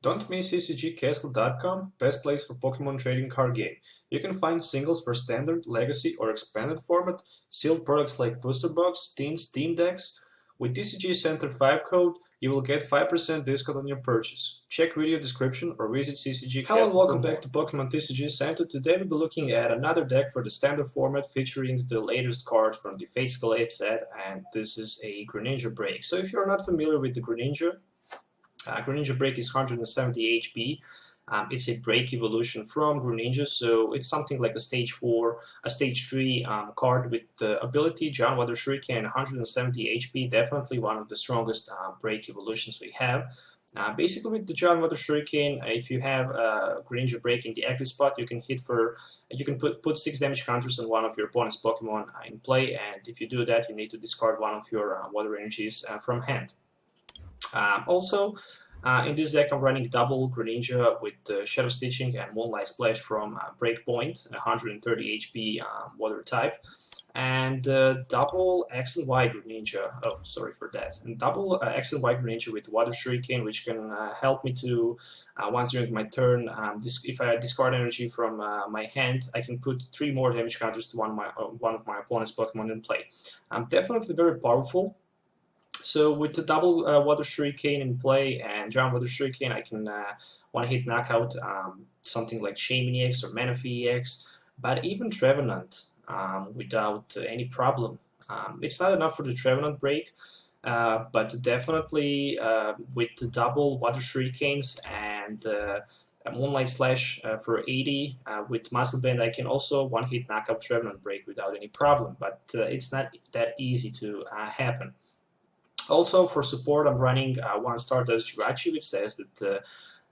Don't miss CCGCastle.com, best place for Pokemon trading card game. You can find singles for standard, legacy or expanded format, sealed products like booster box, teams, team decks. With TCG Center 5 code, you will get 5% discount on your physical. Check video description or visit CCG Castle. Hello and welcome back to Pokemon TCG Center. Today we'll be looking at another deck for the standard format featuring the latest card from the Physical 8 set, and this is a Greninja Break. So if you're not familiar with the Greninja, Greninja Break is 170 HP. It's a break evolution from Greninja, so it's something like a stage 4, a stage 3 card with the ability John Water Shuriken, 170 HP, definitely one of the strongest break evolutions we have. Basically with the John Water Shuriken, if you have Greninja Break in the active spot, you can put 6 damage counters on one of your opponent's Pokemon in play, and if you do that, you need to discard one of your water energies from hand. In this deck I'm running double Greninja with Shadow Stitching and Moonlight Splash from Breakpoint, 130 HP water type, and double X and Y Greninja, and double X and Y Greninja with Water Shuriken, which can help me to, once during my turn, if I discard energy from my hand, I can put 3 more damage counters to one of my opponent's Pokemon in play. Definitely very powerful. So with the double Water Shuriken in play and Giant Water Shuriken, I can one-hit knockout something like Shaymin EX or Manaphy EX, but even Trevenant without any problem. It's not enough for the Trevenant break, but definitely with the double Water Shurikens and Moonlight Slash for 80 with Muscle Band, I can also one-hit knockout Trevenant break without any problem, but it's not that easy to happen. Also, for support, I'm running 1-star Jirachi, which says that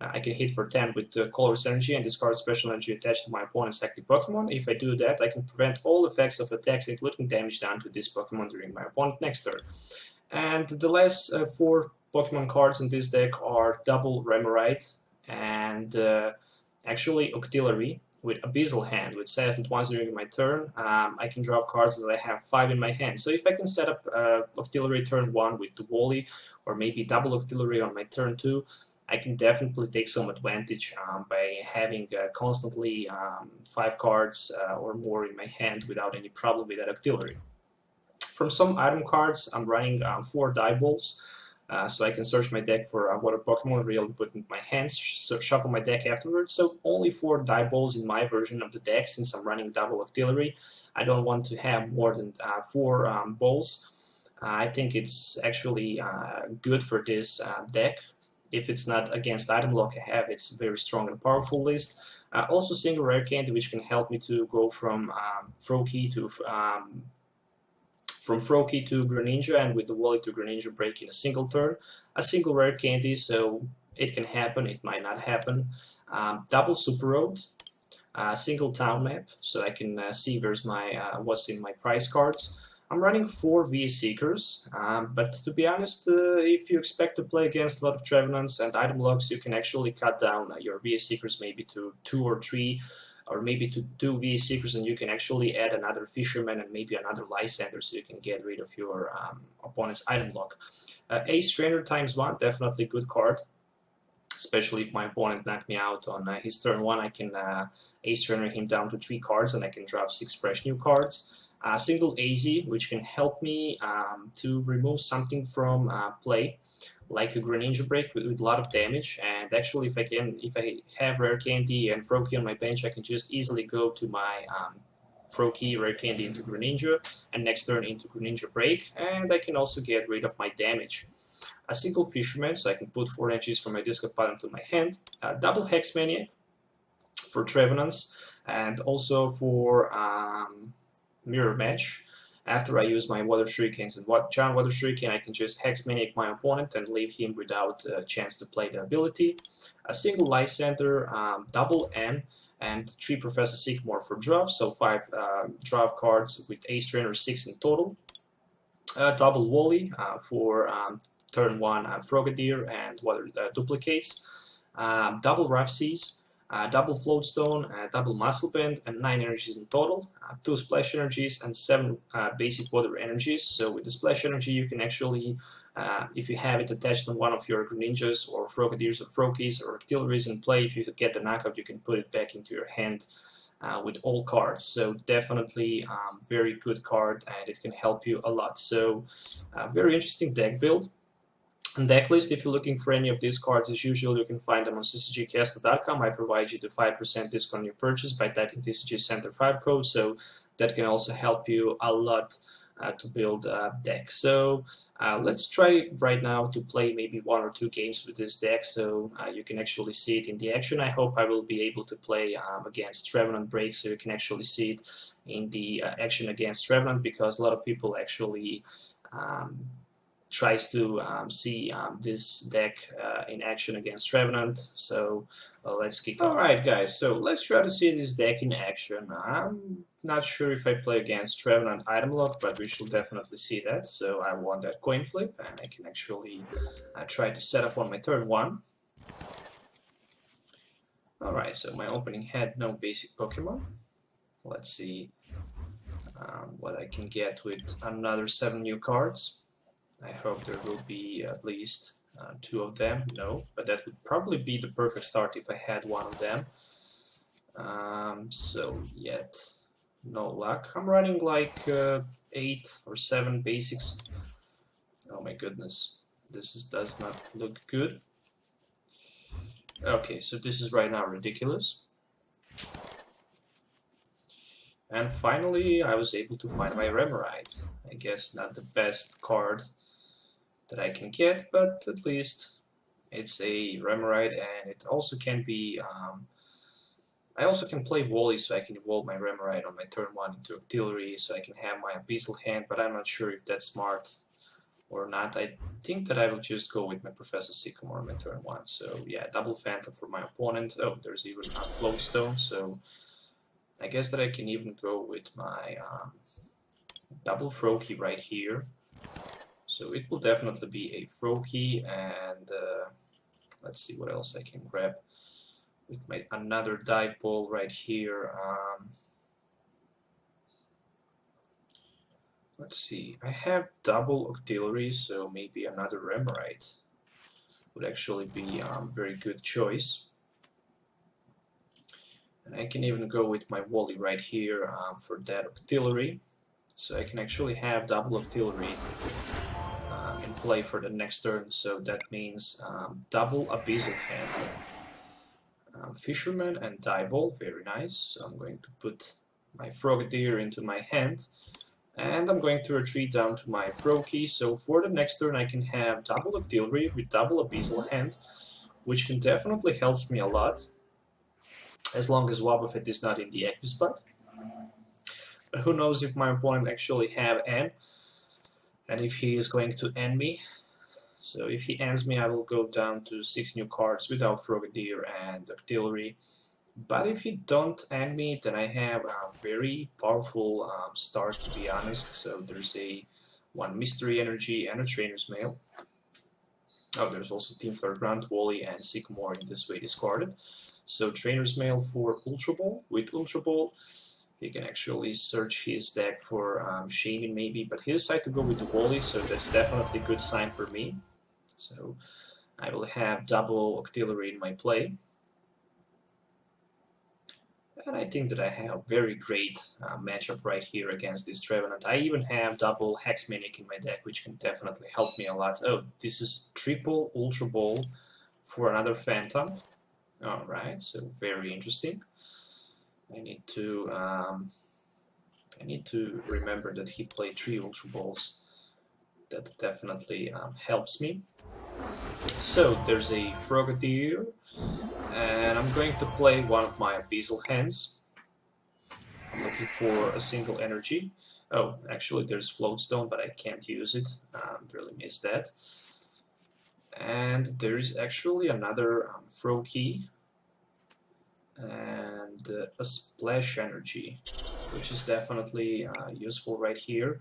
I can hit for 10 with Colorless Energy and discard Special Energy attached to my opponent's active Pokemon. If I do that, I can prevent all effects of attacks, including damage done to this Pokemon during my opponent's next turn. And the last 4 Pokemon cards in this deck are double Remoraid and actually Octillery with Abyssal Hand, which says that once during my turn, I can draw cards that I have 5 in my hand. So if I can set up Octillery turn 1 with the Wally, or maybe double Octillery on my turn 2, I can definitely take some advantage by having constantly 5 cards or more in my hand without any problem with that Octillery. From some item cards, I'm running 4 Dive Balls. So I can search my deck for water Pokemon, really put in my hands, shuffle my deck afterwards. So only 4 Dive Balls in my version of the deck, since I'm running double Octillery. I don't want to have more than 4 balls. I think it's actually good for this deck. If it's not against item lock I have, it's a very strong and powerful list. Also single Rare Candy, which can help me to go from Froakie to Greninja, and with the Wally to Greninja Break in a single turn. A single Rare Candy, so it can happen, it might not happen. Double Super Rod, single Town Map, so I can see what's in my prize cards. I'm running 4 VA Seekers, but to be honest, if you expect to play against a lot of Trevenants and item locks, you can actually cut down your VA Seekers maybe to 2 or 3, or maybe to 2 VA Seekers, and you can actually add another Fisherman and maybe another Lysandre, so you can get rid of your opponent's item lock. Ace Trainer ×1, definitely good card, especially if my opponent knocked me out on his turn 1. I can Ace Trainer him down to 3 cards, and I can drop 6 fresh new cards. Single AZ, which can help me to remove something from play, like a Greninja Break with a lot of damage. And actually, if I have Rare Candy and Froakie on my bench, I can just easily go to my Froakie, Rare Candy into Greninja, and next turn into Greninja Break, and I can also get rid of my damage. A single Fisherman, so I can put 4 energies from my discard pile into my hand. Double Hex Maniac for Trevenants, and also for Mirror Match. After I use my Water Shurikens and Giant Water Shuriken, I can just Hex Maniac my opponent and leave him without a chance to play the ability. A single Lysandre, double N, and 3 Professor Sycamore for draw, so 5 draw cards with Ace Trainer 6 in total. Double Wally for turn 1 Frogadier and water duplicates. Double Rough Seas. Double Float Stone, double Muscle Band, and 9 energies in total, 2 Splash Energies and 7 basic water energies. So with the Splash Energy you can actually if you have it attached on one of your Greninjas or Frogadiers or Froakies or Octilleries in play, if you get the knockout, you can put it back into your hand with all cards. So definitely very good card, and it can help you a lot. So very interesting deck build. And deck list, if you're looking for any of these cards, as usual, you can find them on CCGCastle.com. I provide you the 5% discount on your purchase by typing TCG Center 5 code, so that can also help you a lot to build a deck. So let's try right now to play maybe 1 or 2 games with this deck, so you can actually see it in the action. I hope I will be able to play against Trevenant Break, so you can actually see it in the action against Trevenant, because a lot of people actually tries to see this deck in action against Trevenant. So let's kick off. Alright guys, so let's try to see this deck in action. I'm not sure if I play against Trevenant item lock, but we should definitely see that. So I want that coin flip, and I can actually try to set up on my turn 1. Alright, so my opening had no basic Pokemon. Let's see what I can get with another 7 new cards. I hope there will be at least 2 of them. No, but that would probably be the perfect start if I had 1 of them. So yet no luck. I'm running like 8 or 7 basics. Oh my goodness, this does not look good. Okay, so this is right now ridiculous. And finally I was able to find my Remoraid. I guess not the best card that I can get, but at least it's a Remoraid, and it also can be I also can play Wally, so I can evolve my Remoraid on my turn 1 into Octillery, so I can have my Abyssal hand, but I'm not sure if that's smart or not. I think that I will just go with my Professor Sycamore on my turn 1. So yeah, double Phantom for my opponent. Oh, there's even a Float Stone, so I guess that I can even go with my double Froakie right here. So it will definitely be a Froakie, and let's see what else I can grab with my another Dive Ball right here. Let's see, I have double Octillery, so maybe another Remoraid would actually be a very good choice. And I can even go with my Wally right here for that Octillery. So I can actually have double Octillery in play for the next turn, so that means double Abyssal hand. Fisherman and Dive Ball, very nice. So I'm going to put my Frogadier into my hand, and I'm going to retreat down to my Froakie. So for the next turn I can have double Octillery with double Abyssal hand, which can definitely help me a lot, as long as Wobbuffet is not in the active spot. But who knows if my opponent actually have N, and if he is going to end me. So if he ends me, I will go down to 6 new cards without Frogadier and Octillery. But if he don't end me, then I have a very powerful start, to be honest. So there's one Mystery Energy and a Trainer's Mail. Oh, there's also Team Flare Grunt, Wally, and Sycamore in this way discarded. So Trainer's Mail for Ultra Ball. With Ultra Ball, he can actually search his deck for Shaman maybe, but he decided to go with the Wally, so that's definitely a good sign for me. So I will have double Octillery in my play. And I think that I have a very great matchup right here against this Trevenant. I even have double Hex Maniac in my deck, which can definitely help me a lot. Oh, this is triple Ultra Ball for another Phantom. Alright, so very interesting. I need to remember that he played 3 Ultra Balls. That definitely helps me. So there's a Frogadier, and I'm going to play one of my Abyssal hands. I'm looking for a single energy. Oh, actually there's Float Stone, but I can't use it. Really missed that. And there's actually another Froakie and a Splash Energy, which is definitely useful right here.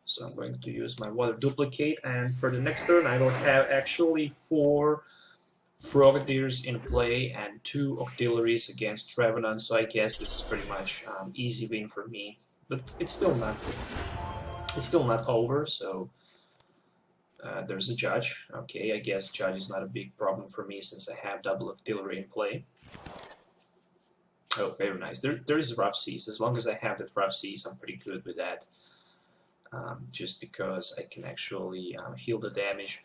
So I'm going to use my Water Duplicate, and for the next turn I will have actually 4 Frogadiers in play and 2 Octilleries against Trevenant, so I guess this is pretty much easy win for me. But it's still not over, so There's a Judge. Okay, I guess Judge is not a big problem for me since I have double Octillery in play. Oh, very nice. There is Rough Seas. As long as I have the Rough Seas, I'm pretty good with that. Just because I can actually heal the damage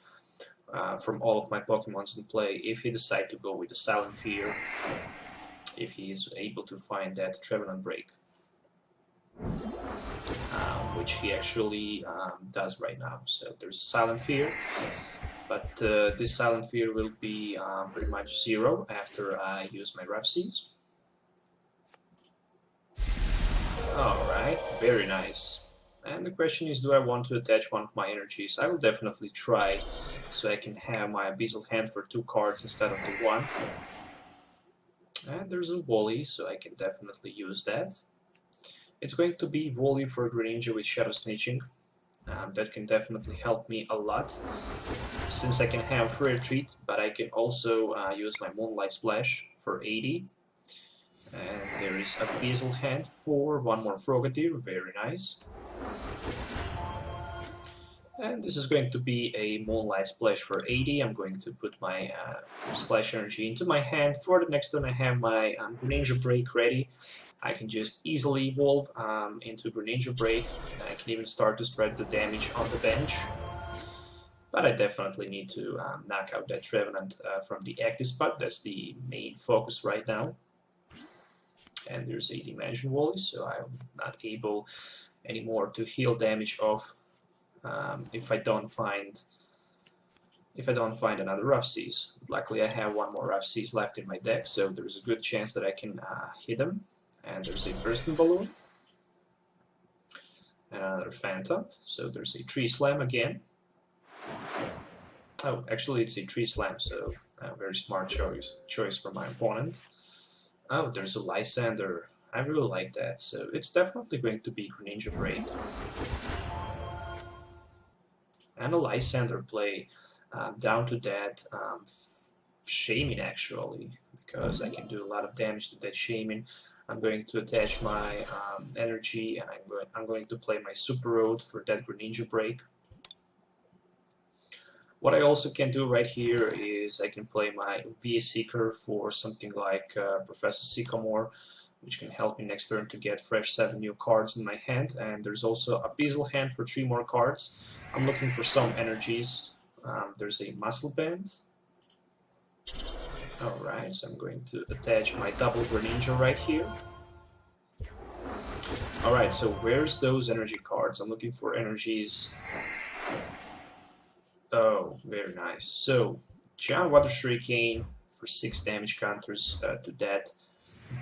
from all of my Pokemons in play if he decides to go with the Silent Fear, if he is able to find that Trevenant break. Which he actually does right now. So there's a Silent Fear, but this Silent Fear will be pretty much 0 after I use my Rough Seas. Alright, very nice. And the question is, do I want to attach one of my energies? I will definitely try, so I can have my Abyssal Hand for 2 cards instead of the 1. And there's a Wally, so I can definitely use that. It's going to be Wally for Greninja with Shadow Snitching. That can definitely help me a lot, since I can have Free Retreat, but I can also use my Moonlight Splash for 80. And there is a Abyssal Hand for 1 more Frogadier, very nice. And this is going to be a Moonlight Splash for 80. I'm going to put my Splash Energy into my hand. For the next turn I have my Greninja Break ready. I can just easily evolve into Greninja Break, and I can even start to spread the damage on the bench. But I definitely need to knock out that Trevenant from the active spot. That's the main focus right now. And there's a Dimension Wally, so I'm not able anymore to heal damage off if I don't find another Rough Seas. Luckily I have 1 more Rough Seas left in my deck, so there's a good chance that I can hit them. And there's a Bursting Balloon, and another Phantom, so there's a Tree Slam again. Oh, actually it's a Tree Slam, so a very smart choice for my opponent. Oh, there's a Lysandre. I really like that, so it's definitely going to be Greninja Break. And a Lysandre play down to that Shaman actually, because I can do a lot of damage to that Shaman. I'm going to attach my energy, and I'm going to play my Super Rod for that Greninja Break. What I also can do right here is I can play my VA Seeker for something like Professor Sycamore, which can help me next turn to get fresh 7 new cards in my hand. And there's also a Abyssal Hand for 3 more cards. I'm looking for some energies. There's a Muscle Band. Alright, so I'm going to attach my double Greninja right here. Alright, so where's those energy cards? I'm looking for energies. Oh, very nice. So, Giant Water Shuriken for 6 damage counters to that.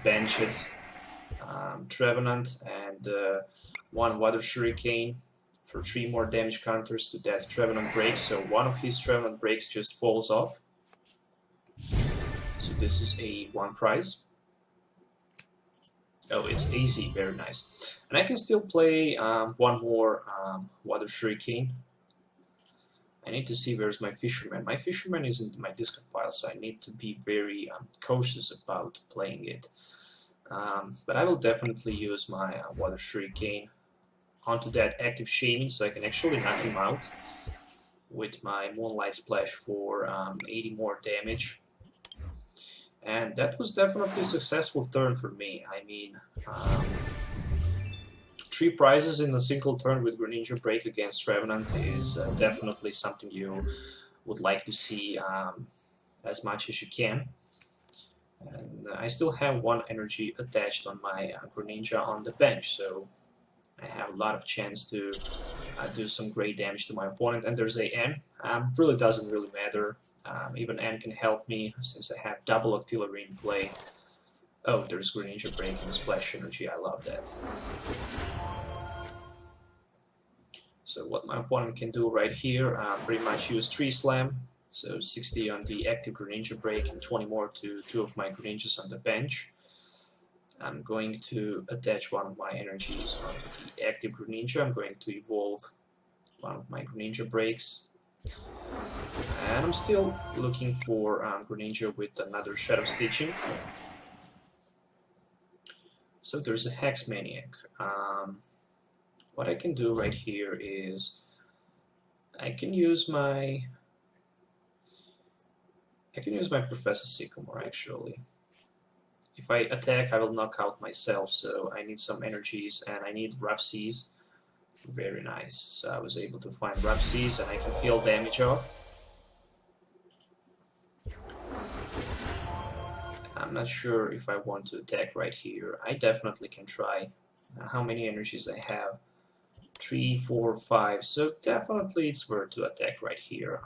Bench it. Trevenant, and 1 Water Shuriken for 3 more damage counters to that Trevenant break. So one of his Trevenant breaks just falls off. So this is a 1 prize. Oh, it's easy, very nice. And I can still play 1 more Water Shuriken. I need to see where's my Fisherman. My Fisherman is in my discard pile, so I need to be very cautious about playing it. But I will definitely use my Water Shuriken onto that active Shaman, so I can actually knock him out with my Moonlight Splash for 80 more damage. And that was definitely a successful turn for me. I mean, 3 prizes in a single turn with Greninja Break against Trevenant is definitely something you would like to see as much as you can. And I still have 1 energy attached on my Greninja on the bench, so I have a lot of chance to do some great damage to my opponent. And there's a N. Really doesn't really matter. Even N can help me since I have double Octillery in play. Oh, there's Greninja Break and Splash Energy. I love that. So what my opponent can do right here, pretty much use Tree Slam. So 60 on the active Greninja Break and 20 more to 2 of my Greninjas on the bench. I'm going to attach 1 of my energies onto the active Greninja. I'm going to evolve 1 of my Greninja Breaks. And I'm still looking for Greninja with another Shadow Stitching. So there's a Hex Maniac. What I can do right here is I can use my Professor Sycamore actually. If I attack, I will knock out myself, so I need some energies, and I need Rough Seas. Very nice. So I was able to find Rough Seas, and I can peel damage off. I'm not sure if I want to attack right here. I definitely can try. How many energies I have? 3, 4, 5. So definitely it's worth to attack right here.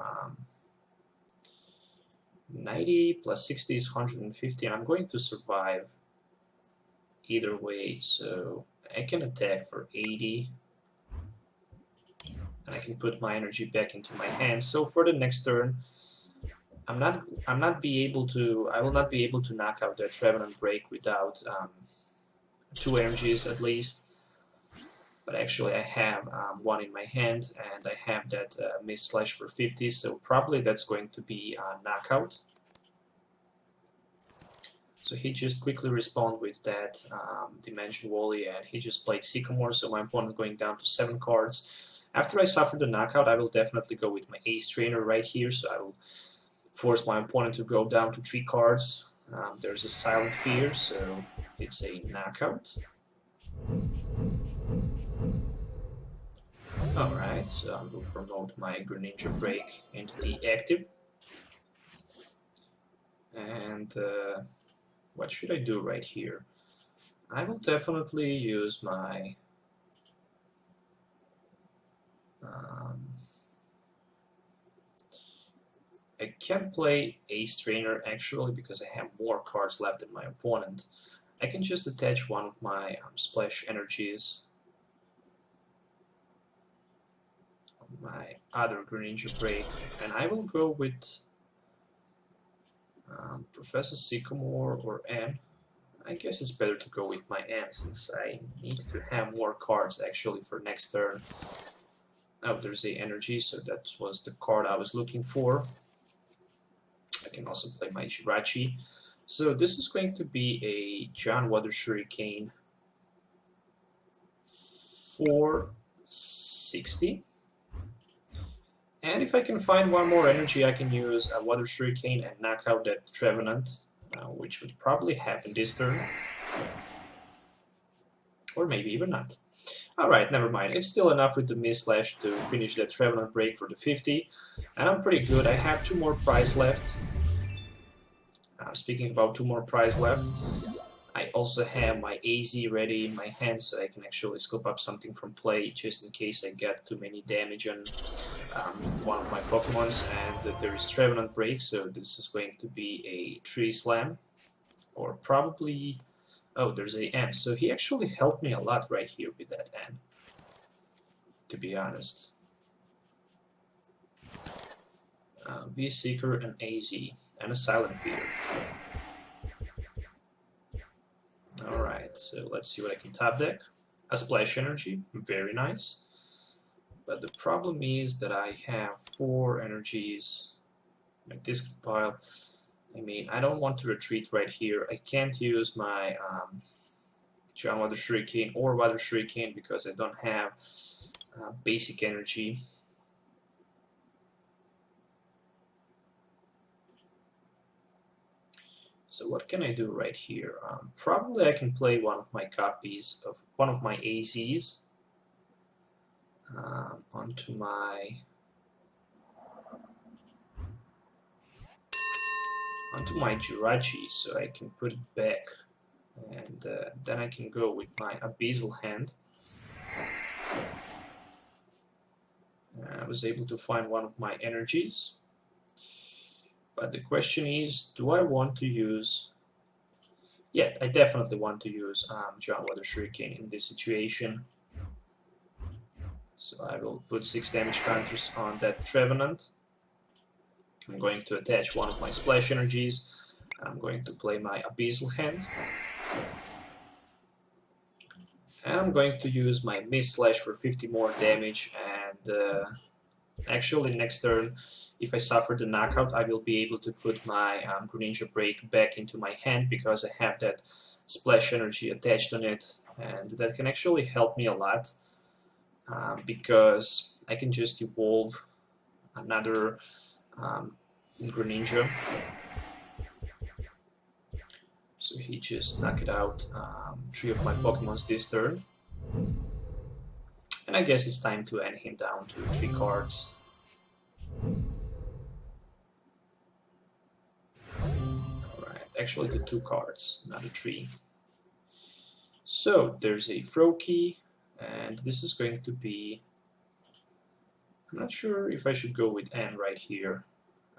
90 plus 60 is 150, and I'm going to survive either way, so I can attack for 80, and I can put my energy back into my hand. So for the next turn, I will not be able to knock out the Trevenant break without 2 energies at least. But actually I have one in my hand, and I have that miss slash for 50, so probably that's going to be a knockout. So he just quickly responded with that Dimension Wally, and he just played Sycamore, so my opponent going down to 7 cards. After I suffer the knockout, I will definitely go with my Ace Trainer right here, so I will force my opponent to go down to 3 cards. There's a Silent Fear, so it's a knockout. Alright, so I will promote my Greninja Break into the active. And what should I do right here? I will definitely use my I can't play Ace Trainer actually because I have more cards left than my opponent. I can just attach one of my Splash Energies on my other Greninja Break, and I will go with Professor Sycamore or N. I guess it's better to go with my N since I need to have more cards actually for next turn. Oh, there's a energy, so that was the card I was looking for. I can also play my Jirachi. So this is going to be a John Water Shuriken 460. And if I can find one more energy, I can use a Water Shuriken and knock out that Trevenant, which would probably happen this turn. Or maybe even not. Alright, never mind. It's still enough with the Miss Slash to finish that Trevenant break for the 50. And I'm pretty good. I have 2 more prize left. Speaking about 2 more prize left, I also have my AZ ready in my hand, so I can actually scoop up something from play just in case I get too many damage on one of my Pokemons. And there is Trevenant break, so this is going to be a Tree Slam, or probably... Oh, there's a N. So he actually helped me a lot right here with that N, to be honest. V-Seeker and AZ, and a Silent Fear. Alright, so let's see what I can top deck. A Splash Energy, very nice. But the problem is that I have 4 energies in my disc pile. I mean, I don't want to retreat right here. I can't use my John Water Shuriken or Water Shuriken because I don't have basic energy. So what can I do right here? Probably I can play one of my copies of one of my AZs onto my Jirachi, so I can put it back, and then I can go with my Abyssal Hand. I was able to find one of my energies, but the question is, do I want to use... Yeah, I definitely want to use John Water Shuriken in this situation. So I will put 6 damage counters on that Trevenant. I'm going to attach one of my Splash Energies. I'm going to play my Abyssal Hand. And I'm going to use my Miss Slash for 50 more damage, and actually next turn, if I suffer the knockout, I will be able to put my Greninja Break back into my hand because I have that Splash Energy attached on it, and that can actually help me a lot because I can just evolve another Greninja. So he just knocked out 3 of my Pokemons this turn. And I guess it's time to end him down to 3 cards. Alright, actually to 2 cards, not a 3. So there's a Froakie, and this is going to be... I'm not sure if I should go with N right here.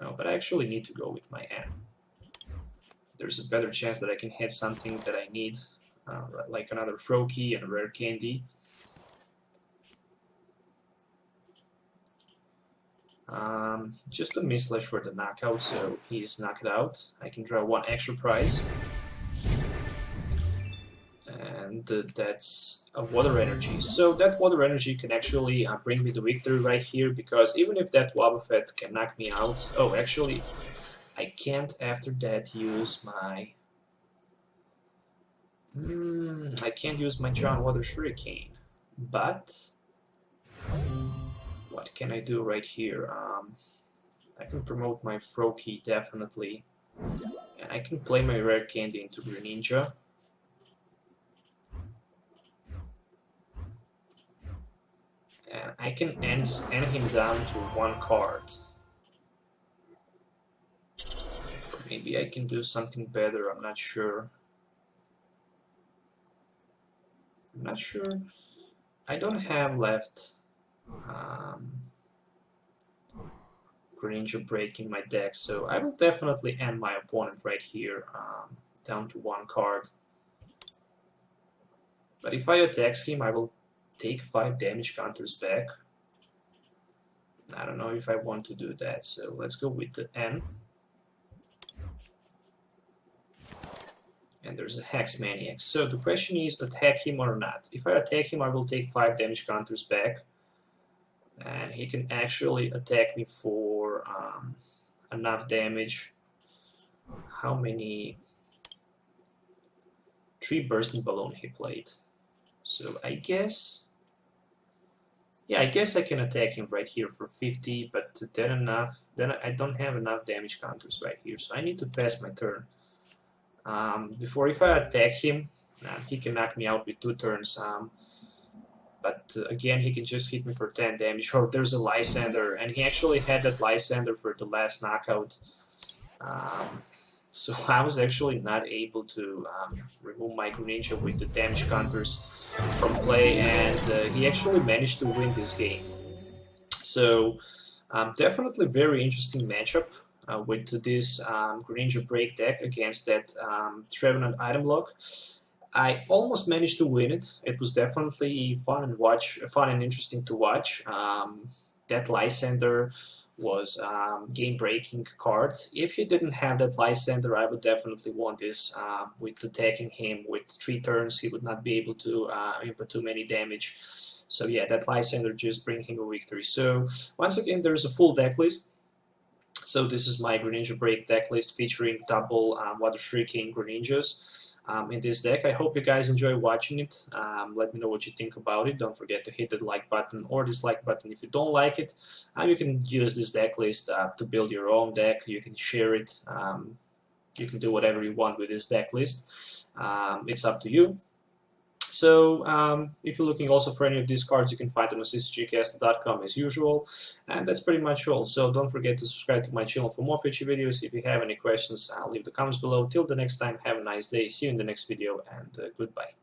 No, but I actually need to go with my N. There's a better chance that I can hit something that I need, like another Froakie and a Rare Candy. Just a Misslash for the knockout, so he is knocked out. I can draw 1 extra prize. And that's a Water Energy. So that Water Energy can actually bring me the victory right here, because even if that Wobbuffet can knock me out... Oh, actually, I can't after that use my... I can't use my John Water Shuriken. But... what can I do right here? I can promote my Froakie, definitely. And I can play my Rare Candy into Greninja. And I can end him down to 1 card. Maybe I can do something better, I'm not sure. I don't have left Greninja Break in my deck, so I will definitely end my opponent right here, down to 1 card. But if I attack him, I will take 5 damage counters back. I don't know if I want to do that, so let's go with the N. And there's a Hex Maniac. So the question is, attack him or not? If I attack him, I will take 5 damage counters back. And he can actually attack me for enough damage. How many? 3 Bursting Balloon he played. So I guess... yeah, I guess I can attack him right here for 50, but then I don't have enough damage counters right here, so I need to pass my turn. Before, if I attack him, he can knock me out with 2 turns. But again, he can just hit me for 10 damage. Oh, there's a Lysandre, and he actually had that Lysandre for the last knockout. So I was actually not able to remove my Greninja with the damage counters from play, and he actually managed to win this game. So definitely very interesting matchup with this Greninja Break deck against that Trevenant item lock. I almost managed to win it. It was definitely fun and interesting to watch. That Lysandre was game-breaking card. If he didn't have that Lysandre, I would definitely want this. With attacking him with 3 turns, he would not be able to input too many damage. So yeah, that Lysandre just bring him a victory. So once again, there's a full deck list. So this is my Greninja Break deck list featuring double Water Shuriken Greninjas. In this deck. I hope you guys enjoy watching it. Let me know what you think about it. Don't forget to hit the like button or dislike button if you don't like it. You can use this deck list to build your own deck. You can share it. You can do whatever you want with this deck list. It's up to you. So if you're looking also for any of these cards, you can find them on CCGCastle.com as usual. And that's pretty much all. So don't forget to subscribe to my channel for more future videos. If you have any questions, leave the comments below. Till the next time, have a nice day. See you in the next video, and goodbye.